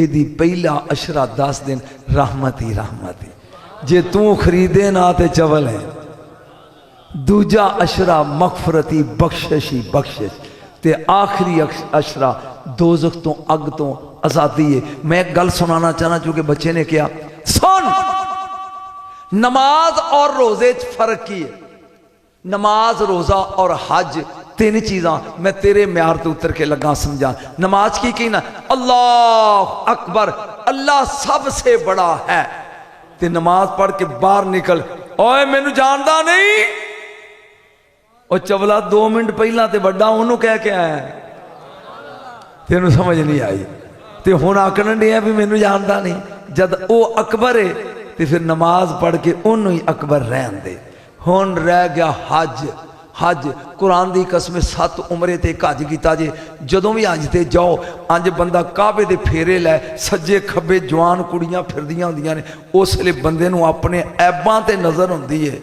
इहदी पहला अशरा 10 दिन रहमत ही रहमत ही, जे तू खरीदे ना ते चवल है। दूजा अशरा मगफरती बख्शिश ही बख्शिश, ते आखिरी अशरा दोज़ख तो अग तो आज़ादी है। मैं एक गल सुनाना चाहना, चूंकि बच्चे ने कहा सुन, नमाज और रोजे च फर्क की है। नमाज, रोजा और हज तीन चीज़ा मैं तेरे म्यार तो उतर के लगा समझा। नमाज की कहना अल्लाह अकबर, अल्लाह सबसे बड़ा है, ते नमाज पढ़ के बाहर निकल, ओए मैनू जानदा नहीं, और चवला 2 मिनट पहला ते बड़ा उन्होंने कह के आया, तेन समझ नहीं आई, तो हुण आखन दिया भी मैनू जानता नहीं। जब वो अकबर है तो फिर नमाज पढ़ के उन्होंने ही अकबर रहन दे। हुण रह गया हज। हज कुरान की कसम 7 उमरे ते हज किया जे। जदों भी हज ते जाओ, अंज बंदा काबे दे फेरे लै, सज्जे खब्बे जवान कुड़ियां फिरदियां हुंदियां ने, उस वेले बंदे नूं अपने ऐबां ते नज़र हुंदी है,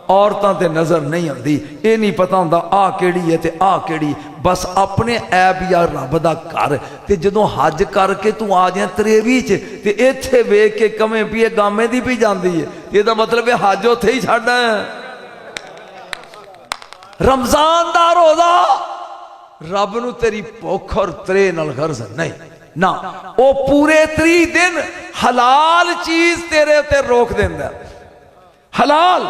औरतां ते नज़र नहीं आती। ये नहीं पता होंदा आ केड़ी है ते आ केड़ी, बस अपने ऐब या रब दा घर। ते जदों हज करके तू आ जाए 23 च, ते इत्थे वेख के कमें भी ये गामे दी भी जाती है, इसदा मतलब है हज उत्थे ही छड्ड है। रमजान दा रोजा रब नूं तेरी भुख और त्रे नाल गर्ज नहीं ना, वो पूरे 30 दिन हलाल चीज तेरे उत्ते रोक देंदा, हलाल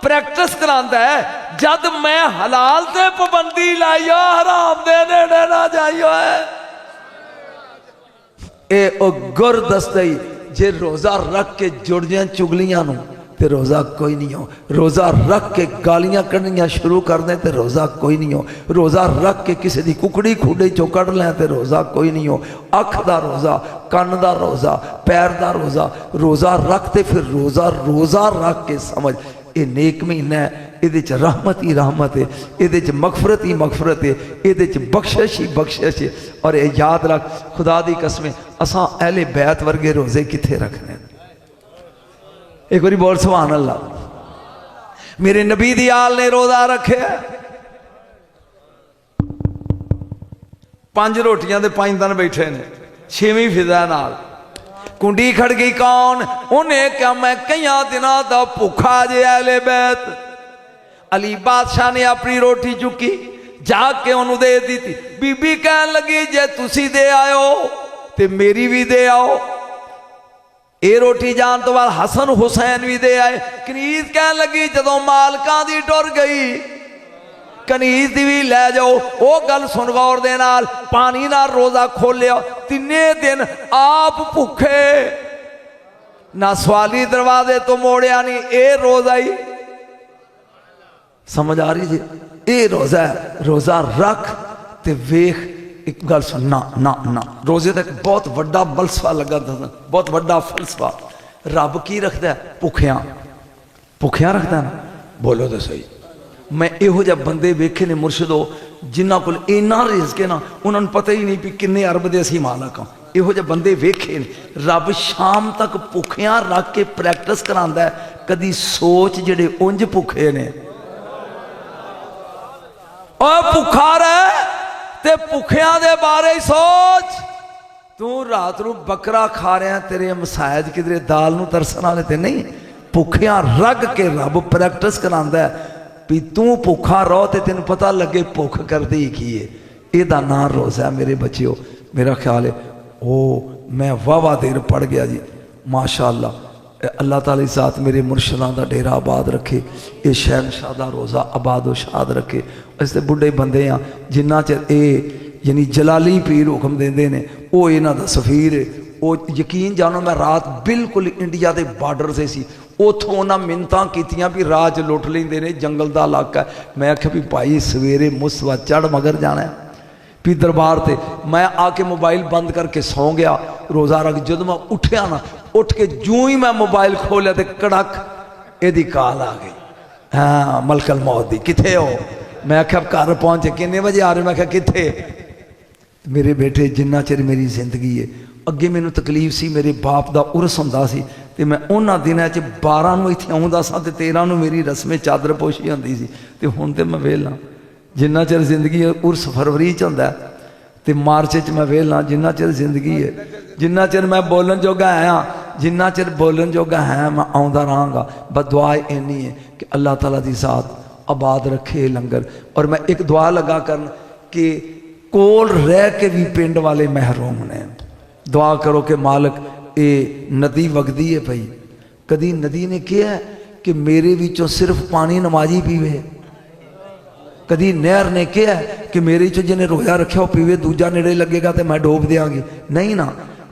प्रैक्टिस करांदा है। जद मैं हलाल ते पाबंदी लाइयो, हराम दे नेड़े ना जाइयो है। ए ओ गुर दसदे जे रोजा रख के जुड़ जाए चुगलियां नूं ते रोजा कोई नहीं हो। रोजा रख के गालियां कढ़नियां शुरू कर दें ते रोजा कोई नहीं हो। रोजा रख के किसी की कुकड़ी खूडे चो कढ़ लें ते रोजा कोई नहीं हो। अख दा रोजा, कन दा रोजा, पैर दा रोजा, रोजा रख ते फिर रोजा रोजा रख के समझ ये नेक महीना है, ये रहमत ही रहमत है, ये मगफरत ही मगफरत है, ये बख्शिश ही बख्शिश है। और ये याद रख, खुदा दी कसमें असां अहले बैत वर्गे रोजे किथे रखने। एक बारी बोल सुभान अल्लाह। मेरे नबी दी आल ने रोजा रखे 5 रोटियां दे 5 दिन बैठे ने, 6वीं फिजा नाल कुंडी खड़ गई। कौन? उन्हें क्या मैं कई दिनों का भुखा जे अहले बैत। अली बादशाह ने अपनी रोटी चुकी, जाके उन्होंने दे दी थी। बीबी कह लगी जे तुसी दे आयो ते मेरी भी दे आओ। ये रोटी जान तो बाद हसन हुसैन भी दे आए। कनीज कह लगी जदों मालकां दी टुर गई, कनीज दी भी लै जाओ। वो गल सुन गौर दे नाल, पानी नाल रोजा खोलिया, 3 दिन आप भुखे, ना सवाली दरवाजे तो मोड़िया नहीं। ये रोजा ही समझ आ रही जी? ये रोजा है। रोजा रख ते वेख। एक गल सुन, ना ना ना, रोजे तक बहुत बड़ा फलसफा लगा था, बहुत बड़ा फलसफा। रब की रखता है? भुखिया भुखिया रखता है ना? बोलो तो सही। मैं इहो जिहे बंदे वेखे ने मुर्शदो, जिन्हां कोल इन्ना रिज़्क है ना, उन्होंने पता ही नहीं भी किन्ने अरब दे असीं मालक हां। इहो जिहे बंदे वेखे ने। रब शाम तक भुखिया रख के प्रैक्टिस करांदा है। कदी सोच जिहड़े उंज भुखे ने, ओए भुखा रह ते भुखिया दे बारे सोच। तू रात नूं बकरा खा रहा, तेरे मसायद किधरे दाल नूं तरसन वाले ते नहीं। भुखिया रग के रब प्रैक्टिस करांदा है भी तू भुखा रहो तो तेन पता लगे भुख करती की है। यदा ना रोज़ा है मेरे बच्चों। मेरा ख्याल है ओ मैं वाह देर पढ़ गया जी, माशाअल्लाह। अल्लाह ताला साथ मेरे मुर्शदां दा डेरा आबाद रखे, ये शहनशाह दा रोज़ा आबाद व शाद रखे। अस तो बुढ़े बंदे हाँ, जिन्ना चर ये यानी जलाली पीर हुक्म देंदे ने, वो इन्हां दा सफीर है। वो यकीन जानो, मैं रात बिल्कुल इंडिया के बार्डर से सी, उतों उन्हें मिन्नतां कीतियां भी राज लुट लेंदे ने, जंगल का इलाका है। मैं आख्या भी भाई सवेरे मुसवा चढ़ मगर जाना है भी दरबार से। मैं आके मोबाइल बंद करके सौ गया रोज़ा रख। जब मैं उठया ना, उठ के जूं ही मैं मोबाइल खोलिया तो कड़क यदी कॉल आ गई, हाँ मलकल मौत दी, किथे हो? मैं आख्या घर पहुंचे। किन्ने बजे आ रहे? मैं आख्या किथे? मेरे बेटे जिन्ना चिर मेरी जिंदगी है, अगे मैनू तकलीफ सी, मेरे बाप का उर्स होंदा सी ते मैं उन्हां दिनां च 12 नूं इत्थे आउंदा सा ते 13 नूं मेरी रस्में चादर पोशी होंदी सी। ते हुण ते मैं वेला, जिन्ना चिर जिंदगी उर्स फरवरी च होंदा तो मार्च च मैं वेला जिन्ना चिर जिंदगी है, जिन्ना चिर मैं बोलन जोगा है, जिन्ना चिर बोलन जोगा है मैं आउंदा रहांगा। बस दुआ इन्नी है कि अल्लाह ताला दी ज़ात आबाद रखे लंगर। और मैं एक दुआ लगा करन कि कोल रह के भी पिंड वाले महरूम ने। दुआ करो कि मालिक ये नदी वगदी है पई, कदी नदी ने कहा कि मेरे विचों सिर्फ पानी नमाजी पीवे, कदी नहर ने कहा कि मेरे चो जिन्हें रोजा रखा वो पीवे, दूजा नेड़े लगेगा तो मैं डोब देंगी, नहीं ना।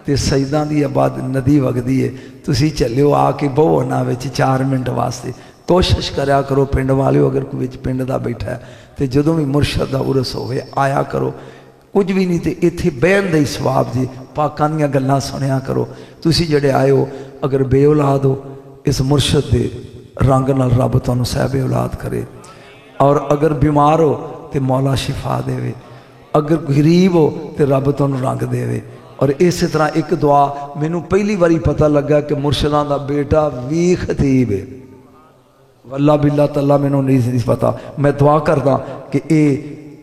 तो सजदा दी आबाद नदी वगदी है, तुसी चलियो आके बहु ना 4 मिनट वास्ते कोशिश कराया करो पिंड वाले, अगर कोई पिंड का बैठा है तो जो भी मुरशद का उरस होवे आया करो। कुछ भी नहीं तो इत्थे बहन दे सवाब जी, पाकां दीयां गल्लां सुनिया करो। तुसी जड़े आए हो अगर बे औलाद हो, इस मुरशद के रंग नाल रब तुहानूं सहबे औलाद करे। और अगर बीमार हो तो मौला शिफा देवे, अगर गरीब हो तो रब तुहानूं रंग देवे। और इस तरह एक दुआ मैनूं पहली बारी पता लगा कि मुरशदां दा बेटा भी खतीब है। वल्ला बिल्ला तल्ला मैनूं नहीं पता। मैं दुआ करदा कि ये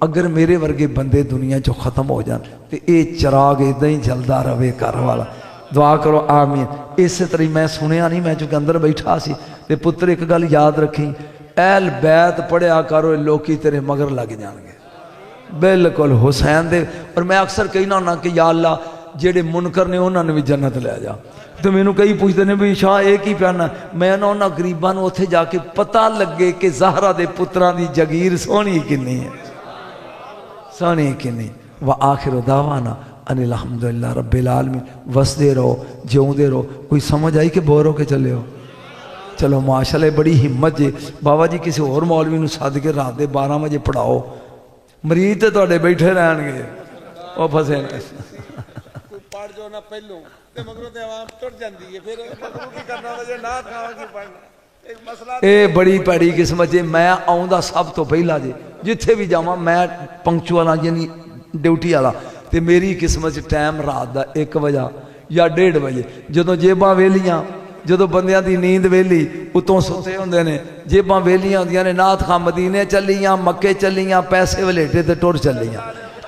अगर मेरे वर्गे बंदे दुनिया चो ख़त्म हो जान तो ये चिराग इदां ही जलदा रहे घर वाला। दुआ करो आमीन। इस तरह मैं सुनिया नहीं, मैं चूंकि अंदर बैठा सी ते पुत्र एक गल याद रखी, एल बैत पढ़िया करो लोकी तेरे मगर लग जाएंगे, बिल्कुल हुसैन दे। और मैं अक्सर कहना होना कि या अल्लाह जेड़े मुनकर ने उन्होंने भी जन्नत लै जा। तो मैनू कई पूछते हैं भी शाह ये की प्याना, मैं ना उन्होंने गरीबों को उत्थे जाके पता लगे कि ज़हरा दे पुत्रां दी जगीर सोहनी किन्नी है, सोहनी किन्नी। व आखिर दावाना अनिल हम्दुलिल्लाह रब्बिल आलमीन। वसदे रहो, जिउंदे रहो। कोई समझ आई कि बोर हो के चले हो? चलो माशाअल्लाह, बड़ी हिम्मत जे। बाबा जी किसी होर मौलवी नूं सद के रात के 12 बजे पढ़ाओ, मरीज तो तुहाडे बैठे रहणगे, वो फसे ने। पढ़ जो ना पहलों ते मगरों ते आवाम टुट जाती है, फिर मगरों की करना वजे ना खावांगी पढ़ना एक मसला। ये बड़ी भैड़ी किस्मत जे। मैं आउंदा सब तो पहला जे, जिथे भी जावां मैं पंक्चुअल हाँ, यानी ड्यूटी वाला। तो मेरी किस्मत टाइम रात का 1 बजे या 1:30 बजे, जो जेबां वेलियां, जो बंदियां दी नींद वेली, उतों सुते होंदे ने, जेबां वेलियां होंदियां ने। नाथ खां मदीने चलियां, मक्के चलियां, पैसे वलेटे ते टुर चलियां।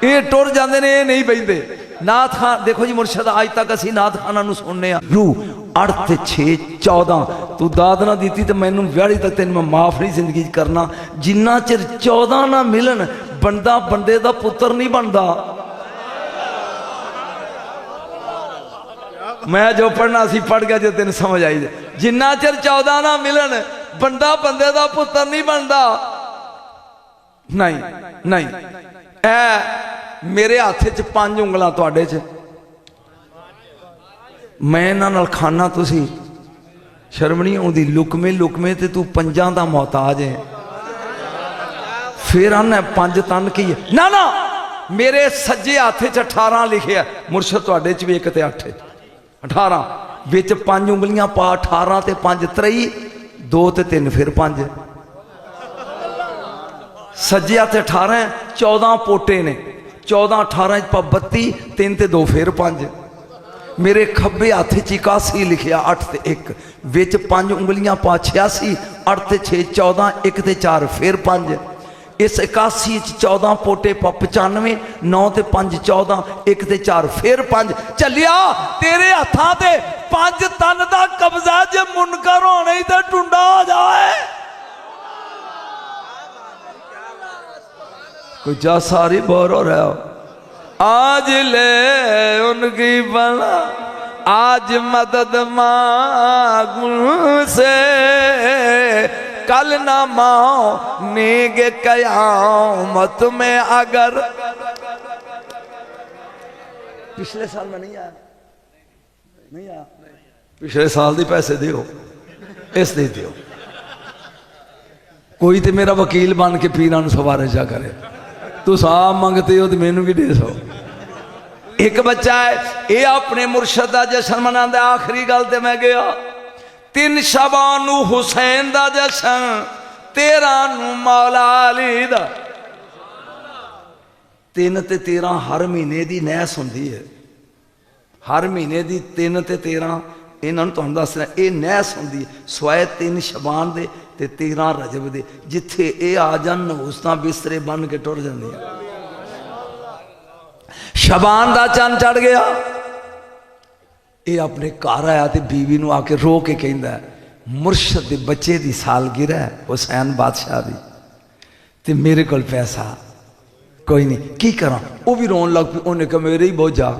ये टुर जाते ने, ये नहीं बहिंदे। नाथ खान देखो जी मुरशद, अज तक असी नाथ खाना सुनने रू 8 ते 6 14 तू दाद ना दी तो मैनू व्याड़ी तक तेन मैं माफ नहीं जिंदगी करना। जिन्ना चिर 14 ना मिलन बंदा बंदे का पुत्र नहीं बनता। मैं जो पढ़ना सी पढ़ गया, जो तेन समझ आई जाए। जिन्ना चिर 14 ना मिलन बंदा बंदे का पुत्र नहीं बनता। नहीं नहीं, मेरे हाथ च 5 उंगलां तुहाडे च, मैं इन्हां नाल खाना, तुसी शर्म नहीं आउंदी। लुकमे लुकमे ते तू 5 दा मोहताज है। फिर आना 5 तन की ना ना, मेरे सज्जे हाथ च 18 लिखे। मुरशद तुहाडे च भी 1 ते 8 18 विच 5 उंगलियां पा 18 ते 5 23 2 ते 3 फिर 5। सज्जे हाथ 18 14 पोटे ने, 14 18 पा 32 3 ते 2 फिर 5। मेरे खब्बे हाथ च 81 लिखिया 8 ते 1 विच 5 उंगलियां पा 86 8 ते 6 14 1 ते 4 फिर 5। इस 81 14 पोटे पा 95 9 ते 5 14 1 ते 4 फिर 5। चलिया तेरे हथा ते 5 तन का कब्जा, जे मुनकर होने ही तो टुंडा हो जाए। कोई जा सारी बोर हो रहा हो। आज ले उनकी बना, आज मदद मांगू से, कल ना माओ नीग कयामत में। अगर पिछले साल में नहीं आया, नहीं आया, पिछले साल के पैसे दियो, इस दे दियो। कोई तो मेरा वकील बन के पीरां नूं सिफारिश करे। तुस आप मंगते हो तो मैनू भी दे सो। एक बच्चा है, ये अपने मुरशद का जश्न मनांदा। आखिरी गल ते मैं गया 3 शबान नू हुसैन का जश्न, 13 नू मौला अली दा। 3 ते 13 हर महीने की नहस होंदी है। हर महीने की 3 ते 13 इन्होंने तुहानूं दसना, ये नहस होंदी है। सवाए 3 शबान दे ते 13 रजब दे, जिथे ये आ जान उस बिस्तरे बन के टुर जाते। शबान दा चंद चढ़ गया, ये अपने घर आया तो बीवी नूं आके रो के कहंदा मुर्शद दे बच्चे दी सालगिरह है हुसैन बादशाह दी, ते मेरे कोल पैसा कोई नहीं, की करा। वो भी रोन लग पी, उन्हें कहा मेरे ही बोझा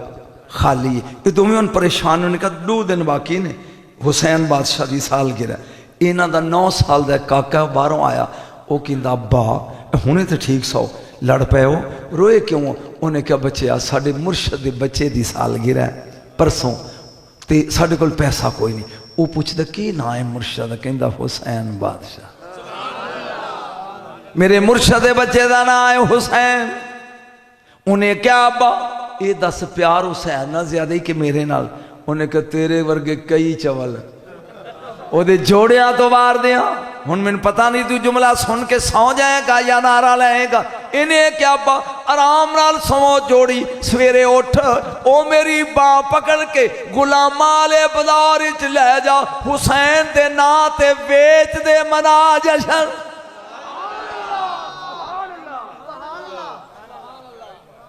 खाली है। ये दोवें उन परेशान, उन्हें कहा 2 दिन बाकी ने हुसैन बादशाह की सालगिरह। इन्हों का 9 साल का काका बाहरों आया, वो कहता अब्बा हुणे तो ठीक सौ लड़ पे हो, रोए क्यों। उन्हें कहा बच्चे साडे मुर्शद के बच्चे की सालगिरह परसों, तो साडे कोल पैसा कोई नहीं। वो पूछता की ना है मुर्शद, कहता हुसैन बादशाह। मेरे मुर्शद के बच्चे का नाम है हुसैन। उन्हें क्या अब्बा ये दस प्यार हुसैन ना ज्यादा ही कि मेरे नाल। उन्हें कहा तेरे वर्गे कई चवल ओदे जोड़िया तो वार दिया। हुण मैनूं पता नहीं तू जुमला सुन के सौ जाएगा या नारा लएगा। इन्हें क्या अब्बा आराम नाल सौ जोड़ी, सवेरे उठ ओ मेरी बां पकड़ के गुलामां वाले बाजार च ले जा, हुसैन दे नां ते वेच दे मना जशन।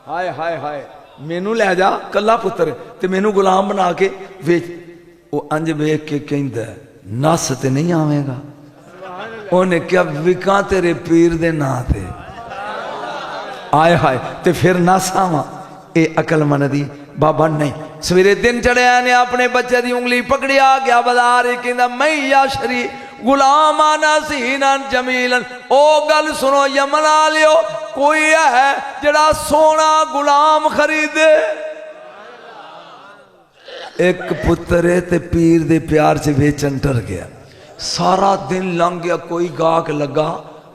हाय हाय हाय, मैनू लै जा कला पुत्र ते मैनू गुलाम बना के वेच। वो अंज वेख के कहंदा नस ते नहीं आवेगा। उन्हें क्या विका तेरे पीर दे नां ते। आए हाय, ते फिर नस आवा। ये अकलमंद दी बाबा नहीं। सवेरे दिन चढ़िया ने अपने बच्चे की उंगली पकड़िया गया बाजार, कहंदा मैया शरी गुलाम आना सीनन जमीलन। ओ गल सुनो यमन वालियो, कोई है जड़ा सोना गुलाम खरीदे। एक पुत्र है ते पीर दे प्यार से बेचन टर गया। सारा दिन लंघ गया, कोई गाहक लगा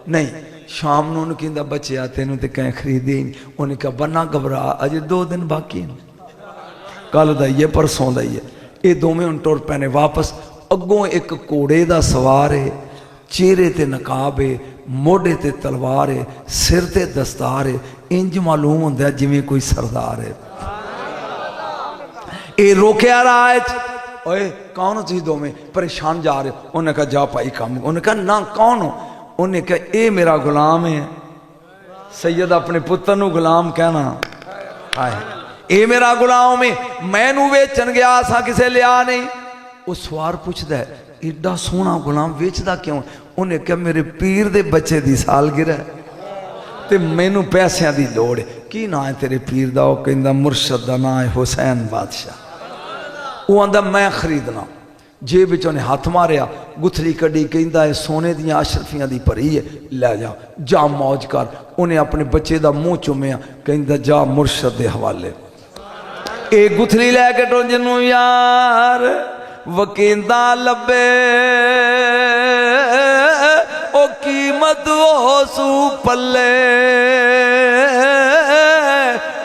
नहीं। शाम नूं उन्हें कहंदा बच्चिया तेनों ते कहीं खरीदे ही नहीं। उन्हें कहा बन्ना घबरा, अजे 2 दिन बाकी ने, कल दा ही है परसों दा ही है। ये दोवें हुण टुर पैने वापस। अगों एक घोड़े दा सवार है, चेहरे ते नकाब है, मोढे ते तलवार है, सिर ते दस्तार है। इंज मालूम होंदा जिवें कोई सरदार है। ये रोकया राह च, ओए कौन हो तुसीं दोवें परेशान जा रहे हो। उन्हें कहा जा भाई काम। उन्हें कहा ना कौन हो। उन्हें कहा ये मेरा गुलाम है। सैयद अपने पुत्र नूं गुलाम कहना, हाय ये मेरा गुलाम है, मैनू वेचन गया सा किसे लिया नहीं। वो सवार पूछता है एडा सोहना गुलाम वेचदा क्यों। उन्हें कहा मेरे पीर दे बच्चे की सालगिरह ते मैनू पैसों की लोड़ है। की ना है तेरे पीर दा। वो कहंदा मुर्शद दा नाम है हुसैन बादशाह। वो आंदा मैं खरीदना। जेब विच उन्हें हाथ मारिया, गुथली कड़ी, कहंदा है सोने दियां अशरफियां दी भरी है, लै जा जा मौज कर। उन्हें अपने बच्चे का मुँह चुमिया, कहंदा जा मुर्शद दे हवाले। ये गुथली लैके टो जिन्नू यार वकींदा लबे, ओ कीमत हो सू पल्ले।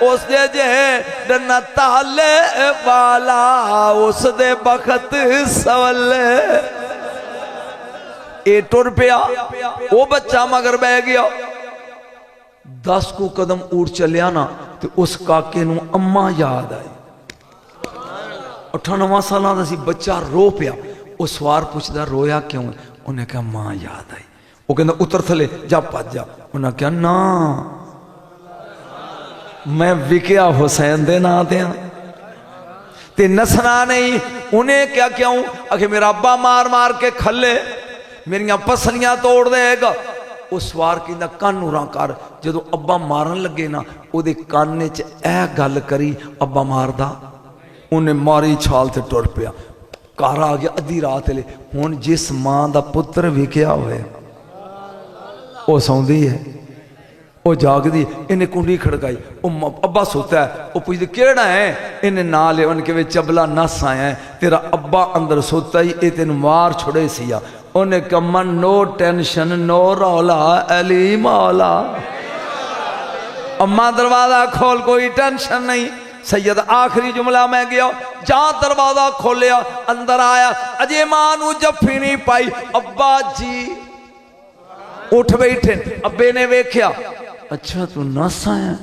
उसदे जे डना ताले वाला, उसदे बखत सवले। ये टुर पिया, वो बच्चा मगर बह गया। 10 को कदम ऊट चलिया ना, तो उस काके नूं अम्मा याद आई। 98 साल का सी बच्चा रो पिया। वो सवार पूछता रोया क्यों। उन्हें कहा मां याद आई। वो कहता उतर थले जा भज जा। उन्हें कहा ना मैं विकिया हुसैन दे नां ते नसना नहीं। उन्हें क्या क्यों। आखिर मेरा अब्बा मार मार के खले मेरिया पसलियां तोड़ देगा। उस सवार कहता कन उरा कर। जो अब्बा मारन लगे ना, उहदे कान च ए गल करी अब्बा मारदा। उन्हें मारी छाल से टुर पिया। घर आ गया अद्धी रात ले। हुण जिस मां का पुत्र विकिया होए वो सौंदी है, वो जागदी। इन्हें कुंडी खड़काई, अब्बा सोता है। वो पूछते केड़ा है। इन्हें ना ले उनके के चबला नस आया है, तेरा अब्बा अंदर सोता ही, ये तेन मार छुड़े सिया। उन्हें कहा नो टेंशन नो रौला अली मौला। अम्मा दरवाजा खोल, कोई टेंशन नहीं। सैयद आखिरी जुमला मैं गया, जहां दरवाजा खोलिया अंदर आया। अजे मां नू जफ्फी नहीं पाई। अब्बा जी उठ बैठे। अब्बे ने वेख्या, अच्छा तू नस आया।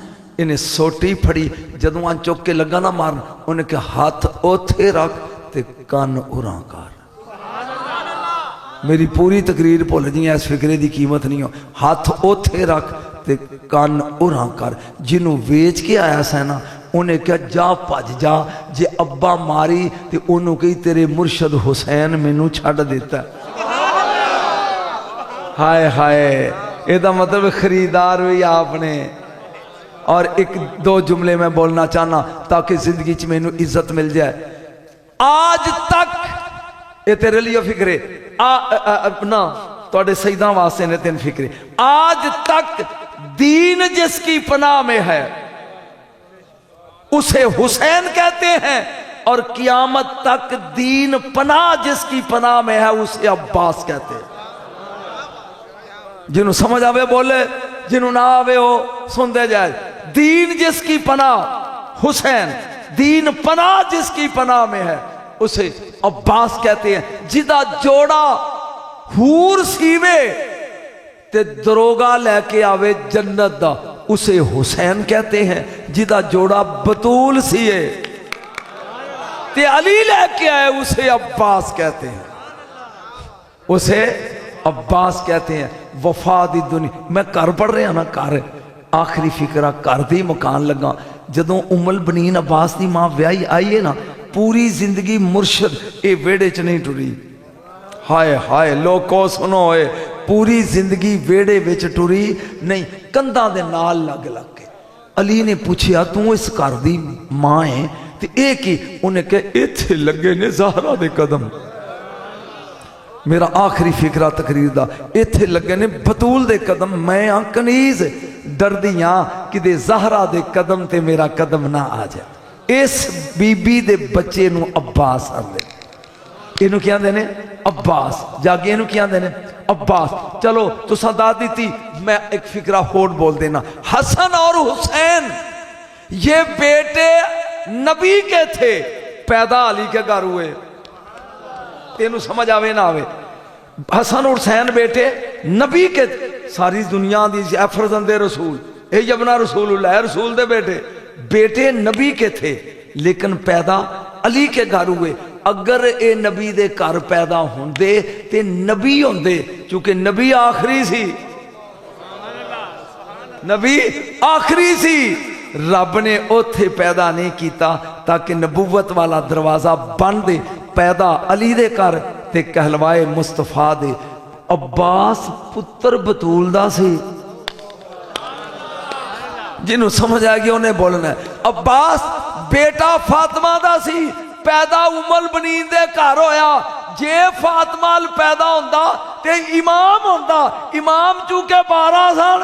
इन्हें सोटी फड़ी, जदों चुक के लगा ना मारन। उन्हें कहा हाथ ओथे रख ते कन उरा कर। मेरी पूरी तकरीर भुल जी, इस फिक्रे की कीमत नहीं हो। हाथ ओथे रख ते कन उरा कर। जिन्हों वेच के आया सै ना, उन्हें कहा जा भज जा, जे अब्बा मारी तो उन्होंने कही तेरे मुर्शद हुसैन मैनू छड़ दिता। हाय हाय, ਇਹਦਾ मतलब खरीदार भी आपने। और एक दो जुमले मैं बोलना चाहना ताकि जिंदगी च मैनू इज्जत मिल जाए। आज तक ये तेरे लिए फिक्रे ना थोड़े शहीदा वास्ते ने तीन फिक्रे। आज तक दीन जिसकी पनाह में है उसे हुसैन कहते हैं, और कियामत तक दीन पनाह जिसकी पनाह में है उसे अब्बास कहते हैं। जिन्हों समझ आवे बोले, जिन्हों ना आवे हो सुनते जाए। दीन जिसकी पनाह हुसैन, दीन पनाह जिसकी पनाह में है उसे अब्बास कहते हैं। जिदा जोड़ा हूर सीवे ते दरोगा लैके आवे जन्नत दा उसे हुसैन कहते हैं। जिदा जोड़ा बतूल सीए ते अली लैके आए उसे अब्बास कहते हैं, उसे अब्बास कहते हैं। वफा दी दुनिया, मैं घर पढ़ रहा ना, घर आखिरी फिक्रा घर दी मकान लगा। जदों उमल बनीन अब्बास की मां व्याही आई है ना, पूरी जिंदगी मुर्शद ये वेड़े च नहीं टुरी। हाय हाय लोको सुनो, होए पूरी जिंदगी वेड़े विच टुरी नहीं, कंधां दे नाल लग लग के। अली ने पूछया तू इस घर दी मां है ते ये की? उन्हें कहा इत्थे लगे ने ज़हरा दे कदम। मेरा आखिरी फिक्रा तकरीर दा, इत्थे लगे ने बतूल दे कदम। मैं हाँ कनीज, डरदी हाँ कि ज़हरा दे कदम ते मेरा कदम ना आ जाए। इस बीबी दे बच्चे नू अब्बास आंदे, इनू क्या आंदे ने अब्बास। जागे इनू क्या आंदे ने अब्बास। चलो तुसा दाद दी, मैं एक फिक्रा होड़ बोल देना। हसन और हुसैन ये बेटे नबी के थे, पैदा अली के घर हुए। तेनू समझ आवे ना आवे, हसन हुसैन बेटे नबी के, सारी दुनिया दी फरजंदे रसूल, ये जबना रसूलुल्लाह रसूल दे बेटे, बेटे नबी के थे लेकिन पैदा अली के घर हुए। अगर ये नबी दे घर पैदा होंदे ते नबी होंदे, चूंकि नबी आखिरी सी, नबी आखिरी सी, रब ने उथे पैदा नहीं किया ताकि नबूवत वाला दरवाजा बंद दे। पैदा अली दे घर ते कहलवाए मुस्तफा दे। अब्बास पुत्र बतूल दा सी, जिन्हों समझ आ गया उन्हें बोलना है। अब्बास बेटा फातिमा दा सी, पैदा उमल बनीन दे घर होया। जे फातिमा पैदा होंदा ते इमाम होंदा, इमाम चूंकि 12 सन।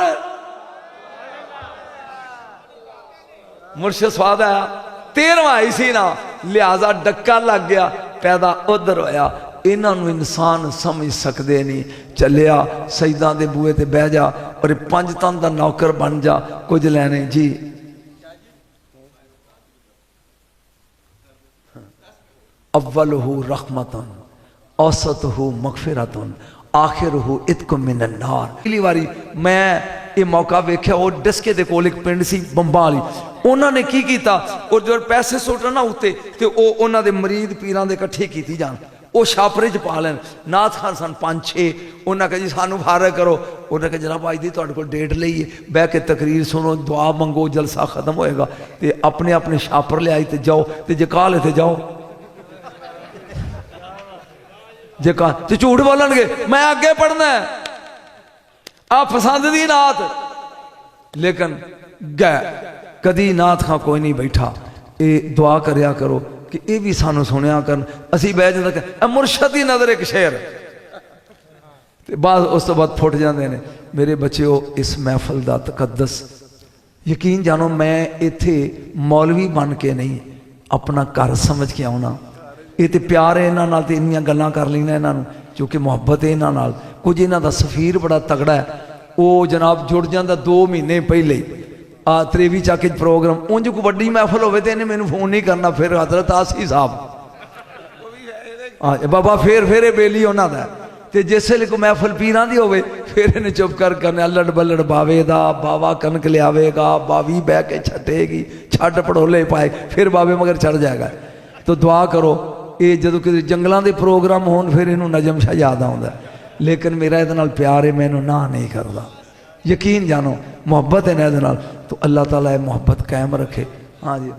मुर्शिद स्वाद आया 13वां आई सी ना, लिहाजा डक्का लग गया, पैदा उधर होया। इन्हों इंसान समझ सकते नहीं। चलिया सईदा दे बूहे ते बह जा और 5 तन का नौकर बन जा, कुछ लेने जी। अव्वलहु रहमतन, औसतहु मगफिरतन, आखिरहु इत्कुम मिनन नार। पहली बारी मैं ये मौका वेख्या, वो डस्के दे कोल एक पिंड सी बंबा वाली, उन्होंने की किया, और जो पैसे सुटना उत्ते ते उन्होंने मरीद पीरां दे इकट्ठे कीती जान, वो छापरे च पा लैन। नाथ खान सन 5-6, उन्हें कहा जी सानू फारग करो। उन्हें कहा जनाब अज दी तुहाडे कोल डेट लईए, बह के तकरीर सुनो, दुआ मंगो, जलसा खत्म होएगा ते अपने अपने छापर लियाई ते जाओ, ते जे काल इत्थे जाओ, जे कहा तो झूठ बोलणगे मैं अगे पढ़ना है, आप पसंद दी नात। लेकिन गए कदी नाथ खां कोई नहीं बैठा। ये दुआ करया करो कि ये भी सानू सुनिया करन, असी बह जाता मुर्शद की नज़र एक शेर बाद उस तो बाद फुट जाते हैं। मेरे बच्चों इस महफल का तकद्दस यकीन जानो, मैं इत्थे मौलवी बन के नहीं अपना घर समझ के आना। ये तो प्यार है इन्हां नाल, ते इन्नियां गल्लां कर लईना इन्हां नूं, क्योंकि मुहब्बत है इन्हां नाल। कुछ इन्हां दा सफीर बड़ा तगड़ा है, वो जनाब जुड़ जाता 2 महीने पहले त्रेवी चाके प्रोग्राम। उंज को वड्डी महफल होवे ते इन्हें मैनूं फोन नहीं करना, फिर हजरत आसी साहब बाबा फिर बेली उन्हां दा। ते जिसले को महफल पीरां दी होवे फिर इन्हें चुप कर करने अल्लड़ बल्लड़ बावे दा, बावा कनक लियावेगा, बावी बह के छटेगी, छट पड़ोले पाए, फिर बावे मगर चढ़ जाएगा। तो दुआ करो ये जो कि जंगलों के प्रोग्राम हो फिर इनू नजम शाह याद आता, लेकिन मेरा ये प्यार है, मैं ना नहीं करता। यकीन जानो मोहब्बत है ना ये, तो अल्लाह ताला ये मोहब्बत कायम रखे। हाँ जी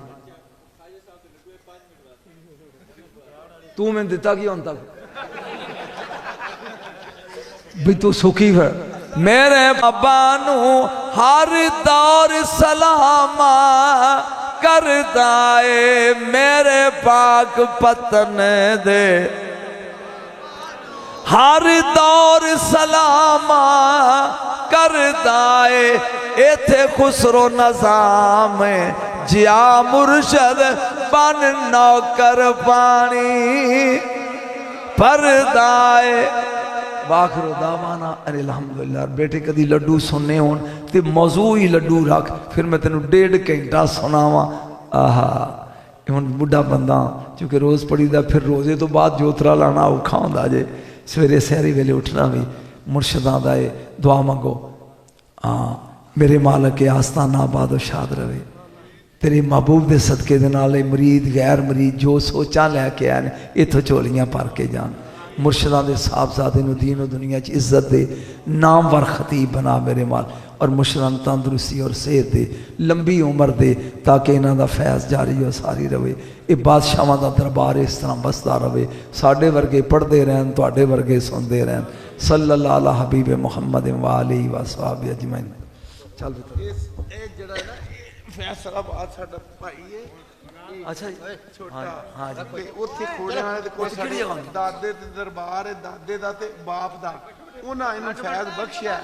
तू मैंने दिता की हुण तक भी तू सुखी फिर मेरे बाबा नू हर दौर सलामा करदा ए मेरे पाक पतन दे हर दौर सलामा करदा ए इथे खुसरो नजाम जिया मुर्शद बन नौकर पानी परदाए वाखरो दावाना अरे अल्हम्दुलिल्लाह। बेटे कदी लड्डू सुनने होन ते मौजू ही लड्डू रख फिर मैं तेन 1.5 घंटा सुनावा। आहा हुण बुढ़ा बंदा क्योंकि रोज़ पढ़ीदा फिर रोजे तो बाद जोतरा लाना औखा हुंदा जे सवेरे सहरी वेले उठना भी मुर्शदां दा दुआ मंगो। हाँ मेरे मालक के आस्ताना आबाद शाद रवे तेरे महबूब के सदके दे नाल मरीद गैर मरीद जो सोचा लैके आए इतों झोलियां भर के जान मुर्शदां दे साहबजादे नूं दीन और दुनिया च इज्जत दे नामवर खतीब बना मेरे माल और मुर्शदां नूं तंदुरुस्ती और सेहत दे लंबी उम्र दे ताकि इन्हां दा फैज़ जारी और सारी रवे। ये बादशाहां दा दरबार इस तरह बसदा रवे साडे वर्गे पढ़ते रहन तुहाडे वर्गे सुनते रहन। सल्लल्लाहु अला हबीब मुहम्मद व आलिहि व सहाबी अजमैन। चल फैसलाबाद साडा भाई है अच्छा जी छोटा हाँ जी ते उत्थे खोड़ियां वाले ते कुछ दादे ते दरबार है दादे दा ते बाप दा उन्हां इन्हूं फैज़ बख्शिया।